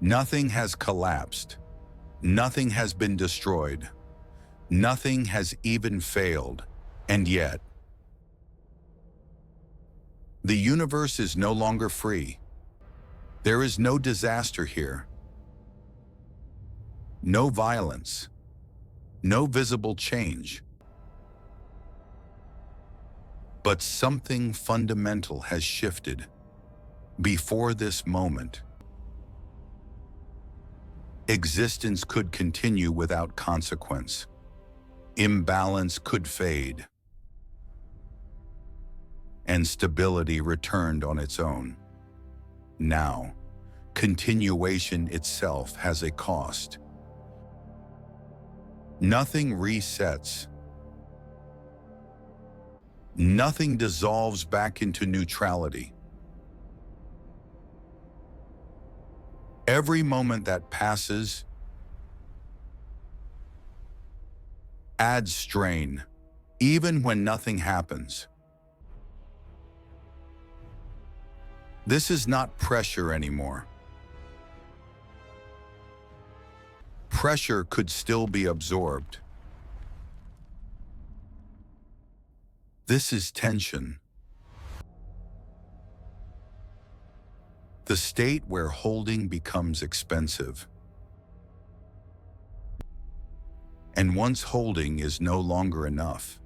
Nothing has collapsed. Nothing has been destroyed. Nothing has even failed. And yet, the universe is no longer free. There is no disaster here. No violence. No visible change. But something fundamental has shifted. Before this moment, existence could continue without consequence. Imbalance could fade, and stability returned on its own. Now, continuation itself has a cost. Nothing resets. Nothing dissolves back into neutrality. Every moment that passes adds strain, even when nothing happens. This is not pressure anymore. Pressure could still be absorbed. This is tension. The state where holding becomes expensive. And once holding is no longer enough,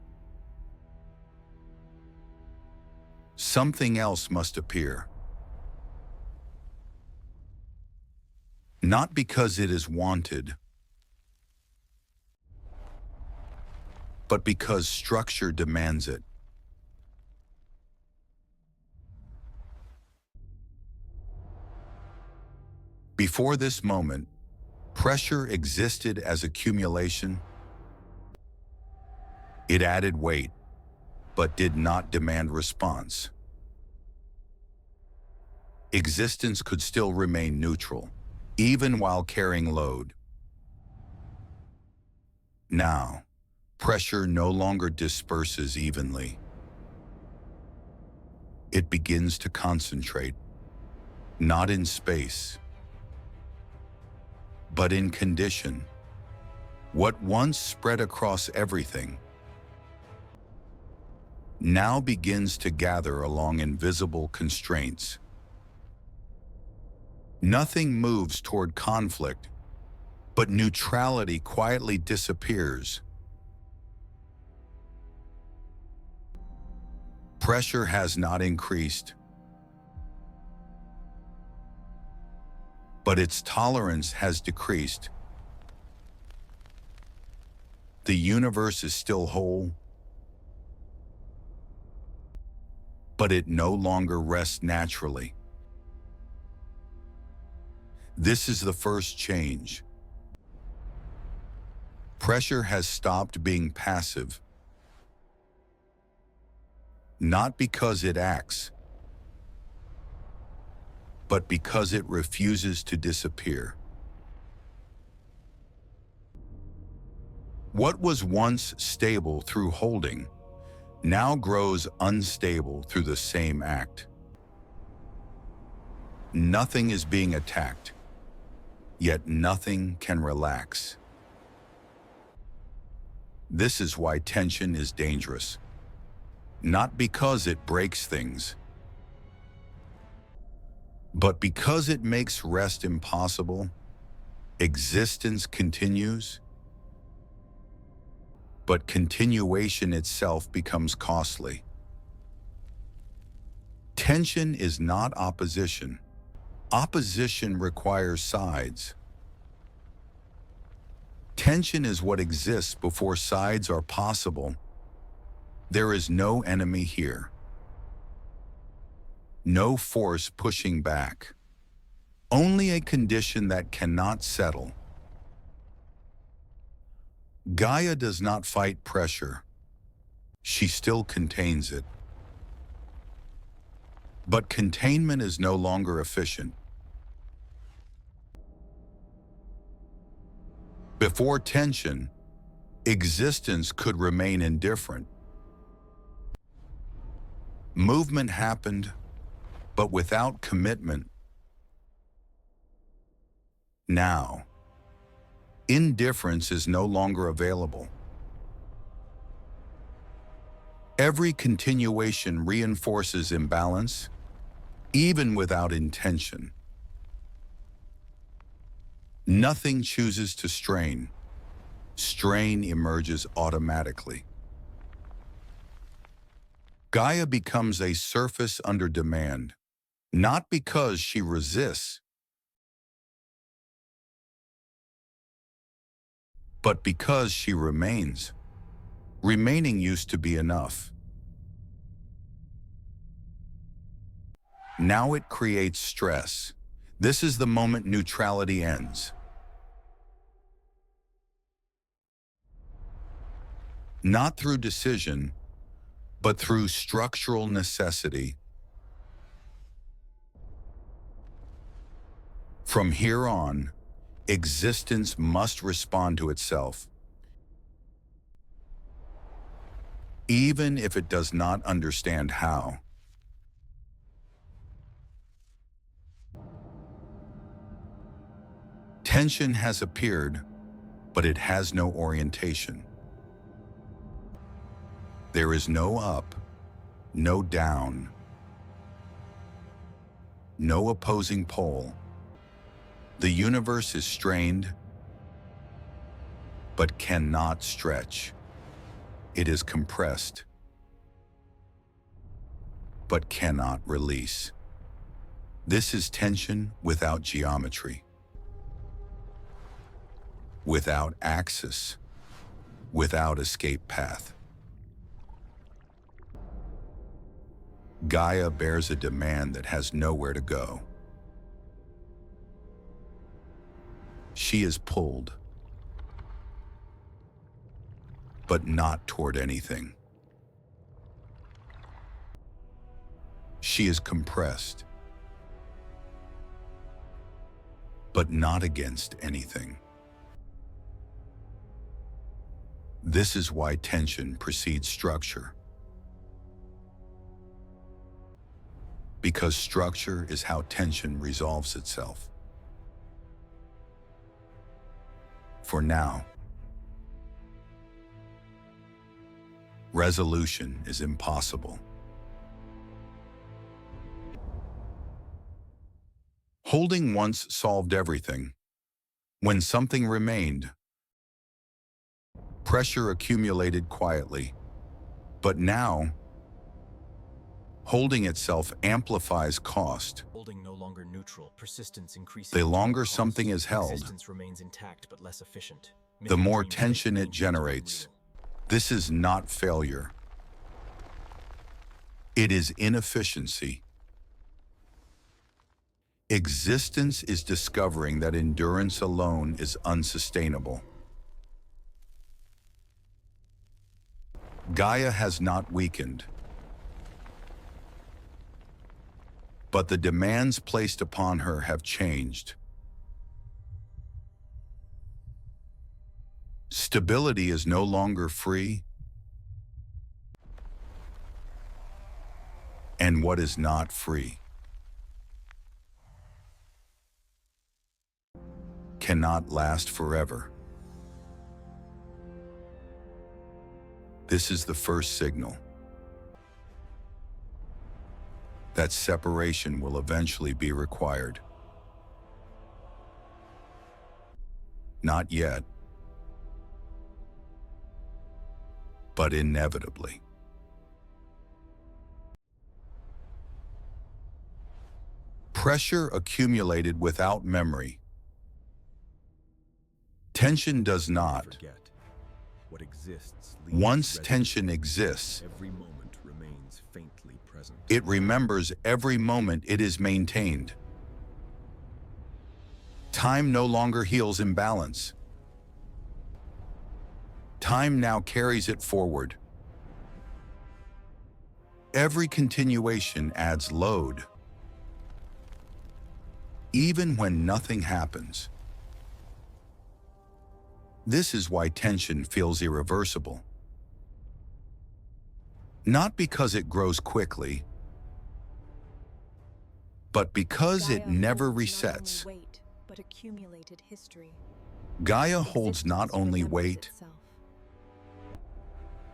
something else must appear. Not because it is wanted, but because structure demands it. Before this moment, pressure existed as accumulation. It added weight, but did not demand response. Existence could still remain neutral, even while carrying load. Now, pressure no longer disperses evenly. It begins to concentrate, not in space, but in condition. What once spread across everything now begins to gather along invisible constraints. Nothing moves toward conflict, but neutrality quietly disappears. Pressure has not increased, but its tolerance has decreased. The universe is still whole, but it no longer rests naturally. This is the first change. Pressure has stopped being passive, not because it acts, but because it refuses to disappear. What was once stable through holding now grows unstable through the same act. Nothing is being attacked, yet nothing can relax. This is why tension is dangerous, not because it breaks things, but because it makes rest impossible. Existence continues, but continuation itself becomes costly. Tension is not opposition. Opposition requires sides. Tension is what exists before sides are possible. There is no enemy here. No force pushing back. Only a condition that cannot settle. Gaia does not fight pressure. She still contains it. But containment is no longer efficient. Before tension, existence could remain indifferent. Movement happened, but without commitment. Now, indifference is no longer available. Every continuation reinforces imbalance, even without intention. Nothing chooses to strain. Strain emerges automatically. Gaia becomes a surface under demand, not because she resists, but because she remains. Remaining used to be enough. Now it creates stress. This is the moment neutrality ends. Not through decision, but through structural necessity. From here on, existence must respond to itself, even if it does not understand how. Tension has appeared, but it has no orientation. There is no up, no down, no opposing pole. The universe is strained, but cannot stretch. It is compressed, but cannot release. This is tension without geometry, without axis, without escape path. Gaia bears a demand that has nowhere to go. She is pulled, but not toward anything. She is compressed, but not against anything. This is why tension precedes structure. Because structure is how tension resolves itself. For now, resolution is impossible. Holding once solved everything. When something remained, pressure accumulated quietly. But now, holding itself amplifies cost. Holding no longer neutral, persistence increases. The longer something is held, Existence remains intact but less efficient. the more tension it generates. This is not failure. It is inefficiency. Existence is discovering that endurance alone is unsustainable. Gaia has not weakened, but the demands placed upon her have changed. Stability is no longer free, and what is not free cannot last forever. This is the first signal that separation will eventually be required. Not yet, but inevitably. Pressure accumulated without memory. Tension does not. Forget what exists. Once tension exists, Every moment remains faintly present. it remembers every moment it is maintained. Time no longer heals imbalance. Time now carries it forward. Every continuation adds load. Even when nothing happens. This is why tension feels irreversible. Not because it grows quickly, but because it never resets. but accumulated history. Gaia holds not Existence only remembers weight, itself.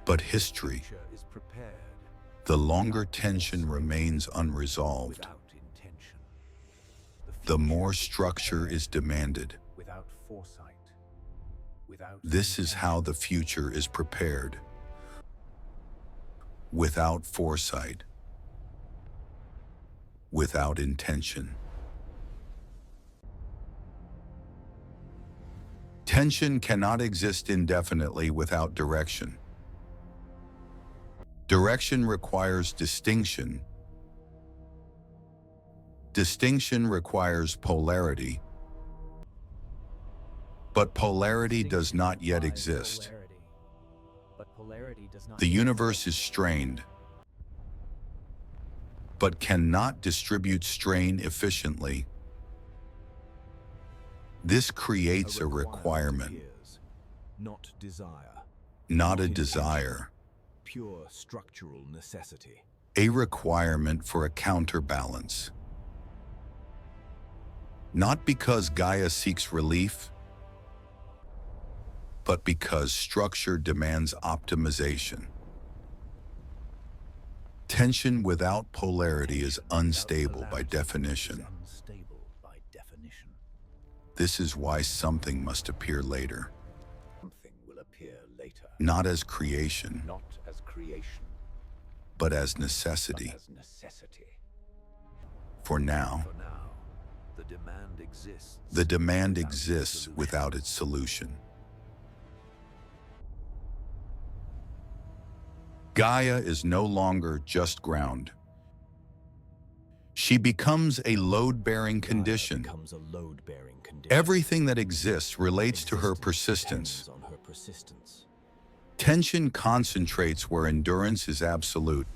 but history. Future is prepared The longer tension remains unresolved, without intention. the future more is structure prepared is demanded. without foresight, without This is how the intention. future is prepared. Without foresight, without intention. Tension cannot exist indefinitely without direction. Direction requires distinction. Distinction requires polarity. But polarity does not yet exist. The universe is strained, but cannot distribute strain efficiently. This creates a requirement, appears, not desire, not a intention. desire, Pure structural necessity. a requirement for a counterbalance. Not because Gaia seeks relief, but because structure demands optimization. Tension without polarity is unstable by definition. This is why something must appear later, Something will appear later, not as creation, not as creation, but as necessity. but as necessity. For now, For now, the demand exists. the demand without exists solution. without its solution. Gaia is no longer just ground. She becomes a load-bearing Gaia condition. becomes a load-bearing condition. Everything that exists relates to her Existence persistence. depends on her persistence. Tension concentrates where endurance is absolute.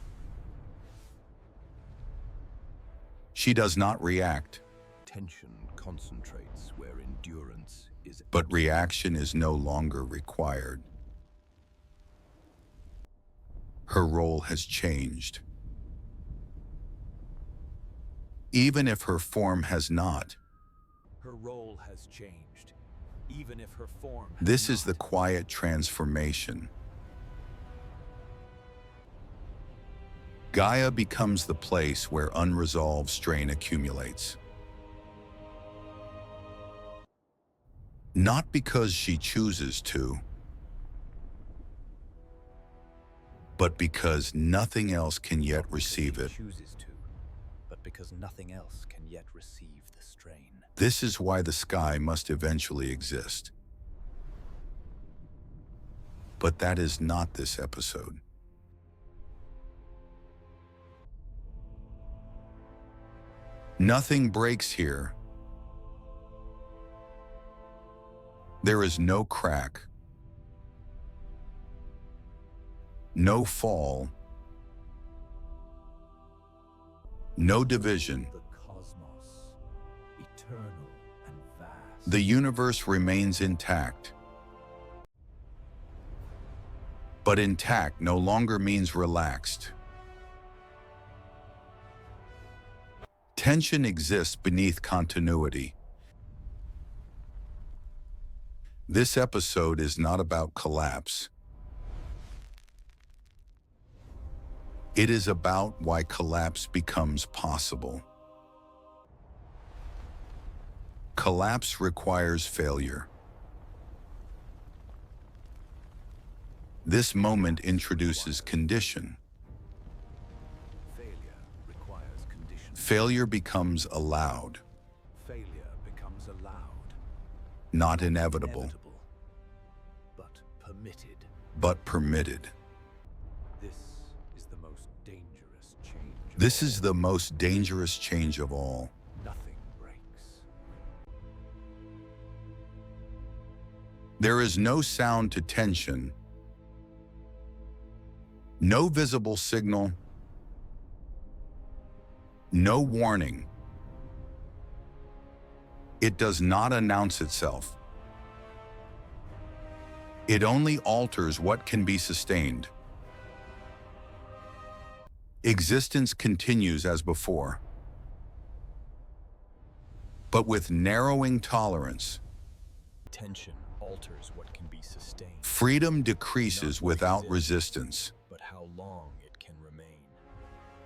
She does not react, Tension concentrates where endurance is. but reaction is no longer required. Her role has changed. Even if her form has not, Her role has changed, even if her form. has this is the not. quiet transformation. Gaia becomes the place where unresolved strain accumulates. Not because she chooses to, but because nothing else can yet Not because receive she it. chooses to, but because nothing else can yet receive the strain. This is why the sky must eventually exist. But that is not this episode. Nothing breaks here. There is no crack, no fall, no division. The cosmos, eternal and vast. The universe remains intact. But intact no longer means relaxed. Tension exists beneath continuity. This episode is not about collapse. It is about why collapse becomes possible. Collapse requires failure. This moment introduces condition. Failure requires conditions. Failure becomes allowed, Failure becomes allowed. not inevitable, Inevitable, but permitted. but permitted. This is the most dangerous change. of This all. is the most dangerous change of all. Nothing breaks. There is no sound to tension, no visible signal, no warning. It does not announce itself. It only alters what can be sustained. Existence continues as before. but with narrowing tolerance. Tension alters what can be sustained, Freedom decreases Not what without exists. resistance. but how long it can remain.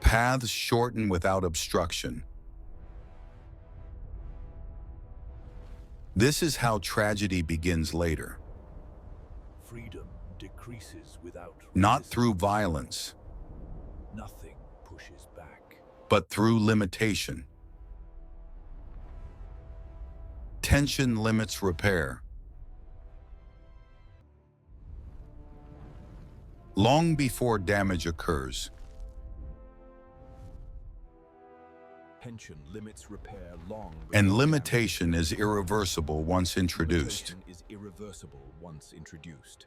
Paths shorten without obstruction. This is how tragedy begins later, Freedom decreases without not resistance. through violence, Nothing pushes back. but through limitation. Tension limits repair. Long before damage occurs, Tension limits repair long and before limitation is irreversible once damage. introduced. Limitation is irreversible once introduced.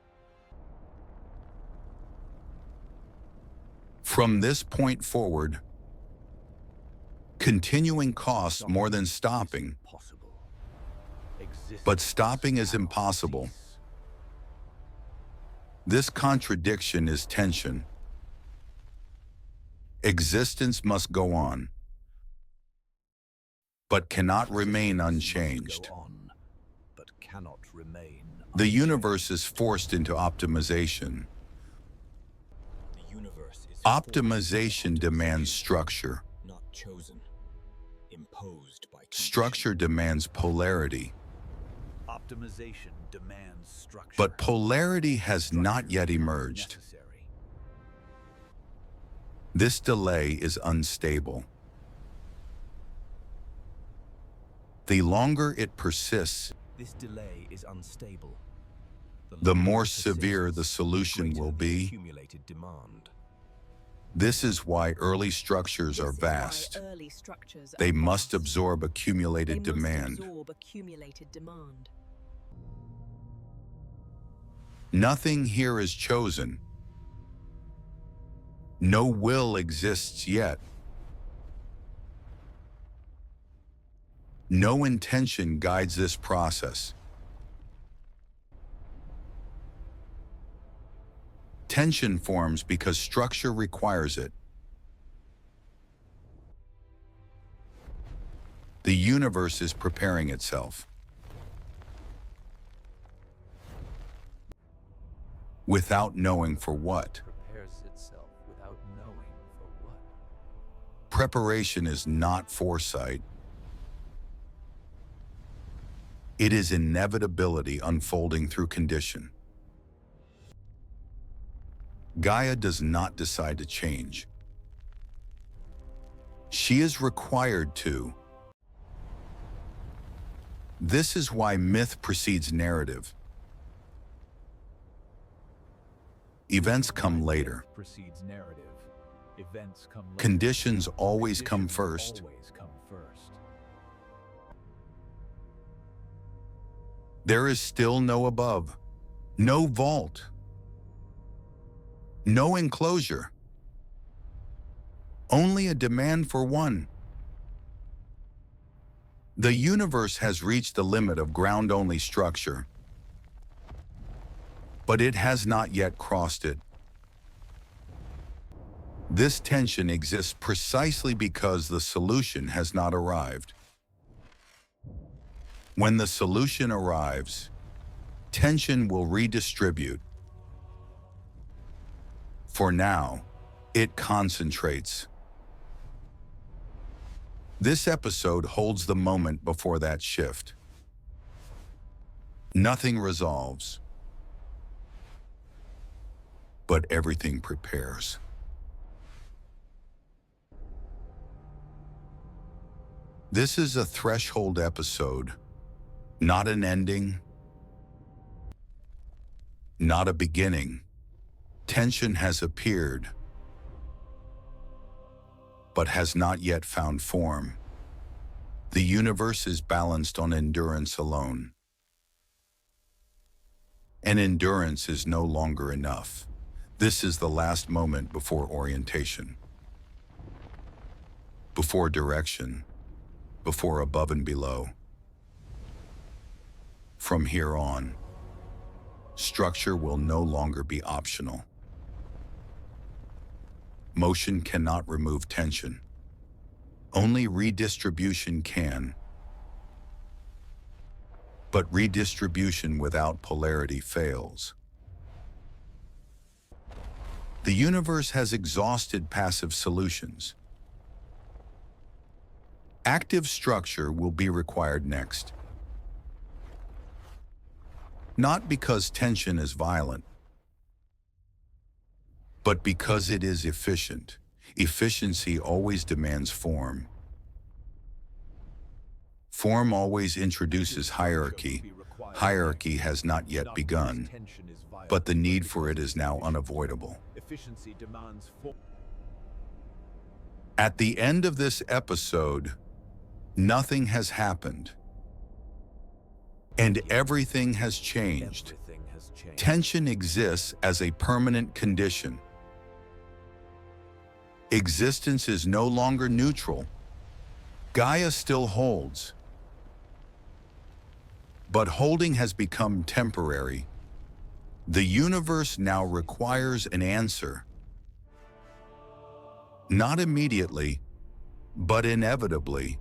From this point forward, continuing costs more than stopping, Possible. Existence but stopping is cannot impossible. cease. This contradiction is tension. Existence must go on, but cannot remain unchanged. Go on, but cannot remain. The universe is forced into optimization. The universe is Optimization demands structure. not chosen, imposed by condition. Structure demands polarity. Optimization demands structure. But polarity has not yet Structure is emerged. necessary. This delay is unstable. The longer it persists, This delay is unstable. the longer more it severe the persists, solution greater will the be. accumulated demand. This is why early structures are This is why vast. early structures are They must vast. absorb They accumulated must demand. absorb accumulated demand. Nothing here is chosen. No will exists yet. No intention guides this process. Tension forms because structure requires it. The universe is preparing itself. Without knowing for what. Prepares itself without knowing for what. Preparation is not foresight. It is inevitability unfolding through condition. Gaia does not decide to change. She is required to. This is why myth precedes narrative. Events come later. Precedes narrative. Events come later. Conditions always come Conditions first. Always come first. There is still no above, no vault, no enclosure. Only a demand for one. The universe has reached the limit of ground-only structure, but it has not yet crossed it. This tension exists precisely because the solution has not arrived. When the solution arrives, tension will redistribute. For now, it concentrates. This episode holds the moment before that shift. Nothing resolves, but everything prepares. This is a threshold episode, not an ending, not a beginning. Tension has appeared, but has not yet found form. The universe is balanced on endurance alone. And endurance is no longer enough. This is the last moment before orientation, before direction, before above and below. From here on, structure will no longer be optional. Motion cannot remove tension. Only redistribution can. but redistribution without polarity fails. The universe has exhausted passive solutions. Active structure will be required next. Not because tension is violent, but because it is efficient. Efficiency always demands form. Form always introduces hierarchy. Hierarchy has not yet begun, but the need for it is now unavoidable. Efficiency demands form. At the end of this episode, nothing has happened, and everything has changed. Everything has changed. Tension exists as a permanent condition. Existence is no longer neutral. Gaia still holds. But holding has become temporary. The universe now requires an answer. Not immediately, but inevitably.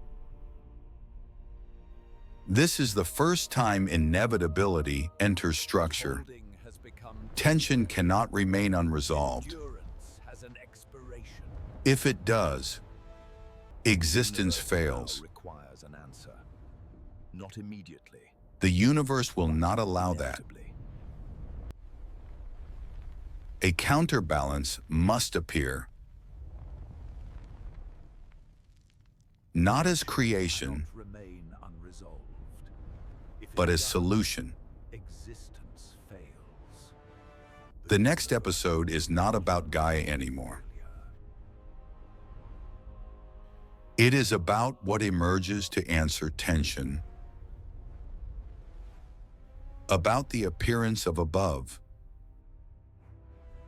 This is the first time inevitability enters structure. Holding has become Tension cannot remain unresolved. endurance has an expiration. If it does, existence fails. Requires an answer. Not immediately. The universe will not allow that. Inevitably. A counterbalance must appear. Not as creation, Cannot remain unresolved. If it but as does, solution. existence fails. The next episode is not about Gaia anymore. It is about what emerges to answer tension. About the appearance of above.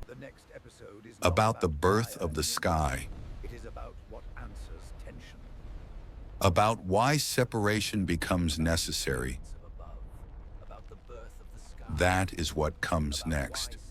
The next episode is not About the birth Gaia of the sky. It is about what answers tension. About why separation becomes necessary. Of above, about the birth of the sky. That is what comes About next. why